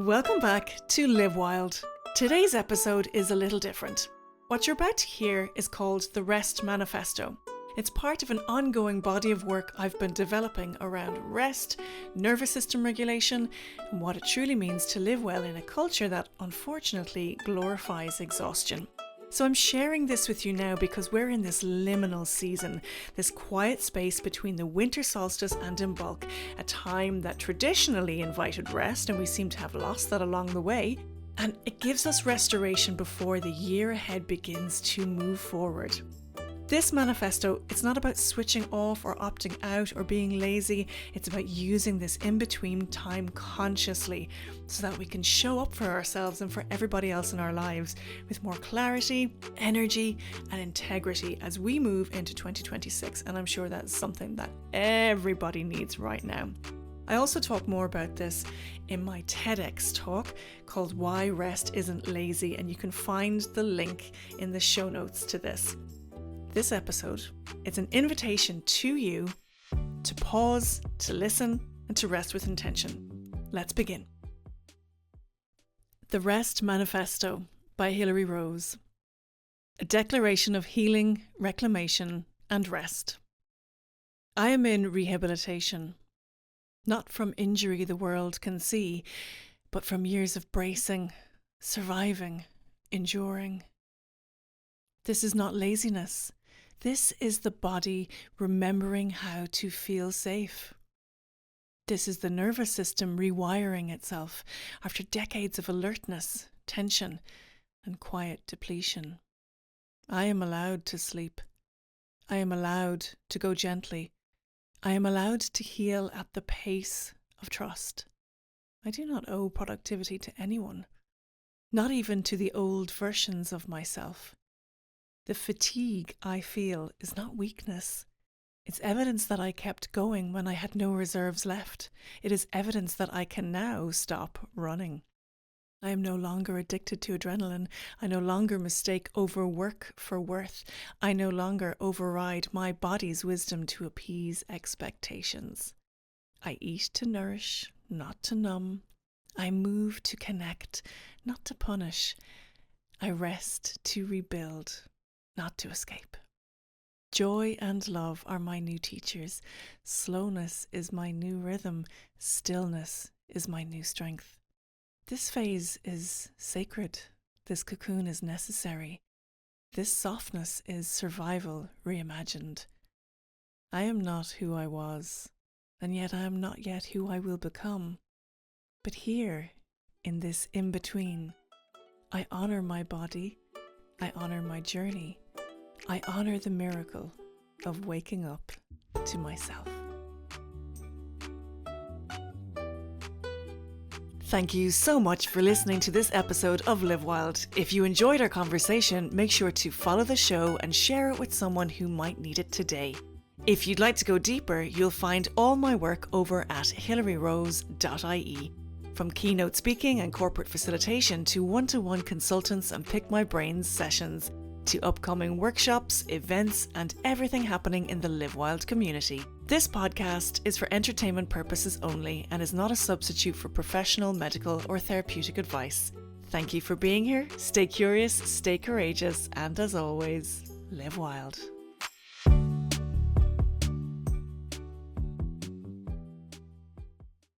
Welcome back to Live Wild. Today's episode is a little different. What you're about to hear is called the Rest Manifesto. It's part of an ongoing body of work I've been developing around rest, nervous system regulation, and what it truly means to live well in a culture that unfortunately glorifies exhaustion. So I'm sharing this with you now because we're in this liminal season, this quiet space between the winter solstice and Imbolc, a time that traditionally invited rest, and we seem to have lost that along the way. And it gives us restoration before the year ahead begins to move forward. This manifesto, it's not about switching off or opting out or being lazy. It's about using this in-between time consciously so that we can show up for ourselves and for everybody else in our lives with more clarity, energy, and integrity as we move into 2026. And I'm sure that's something that everybody needs right now. I also talk more about this in my TEDx talk called Why Rest Isn't Lazy, and you can find the link in the show notes to this. This episode, it's an invitation to you to pause, to listen, and to rest with intention. Let's begin. The Rest Manifesto by Hilary Rose. A declaration of healing, reclamation, and rest. I am in rehabilitation, not from injury the world can see, but from years of bracing, surviving, enduring. This is not laziness. This is the body remembering how to feel safe. This is the nervous system rewiring itself after decades of alertness, tension, and quiet depletion. I am allowed to sleep. I am allowed to go gently. I am allowed to heal at the pace of trust. I do not owe productivity to anyone, not even to the old versions of myself. The fatigue I feel is not weakness. It's evidence that I kept going when I had no reserves left. It is evidence that I can now stop running. I am no longer addicted to adrenaline. I no longer mistake overwork for worth. I no longer override my body's wisdom to appease expectations. I eat to nourish, not to numb. I move to connect, not to punish. I rest to rebuild, not to escape. Joy and love are my new teachers. Slowness is my new rhythm. Stillness is my new strength. This phase is sacred. This cocoon is necessary. This softness is survival reimagined. I am not who I was, and yet I am not yet who I will become. But here, in this in-between, I honor my body. I honor my journey. I honor the miracle of waking up to myself. Thank you so much for listening to this episode of Live Wild. If you enjoyed our conversation, make sure to follow the show and share it with someone who might need it today. If you'd like to go deeper, you'll find all my work over at hilaryrose.ie. From keynote speaking and corporate facilitation to one-to-one consultants and pick my brains sessions, to upcoming workshops, events, and everything happening in the Live Wild community. This podcast is for entertainment purposes only and is not a substitute for professional, medical, or therapeutic advice. Thank you for being here. Stay curious, stay courageous, and as always, live wild.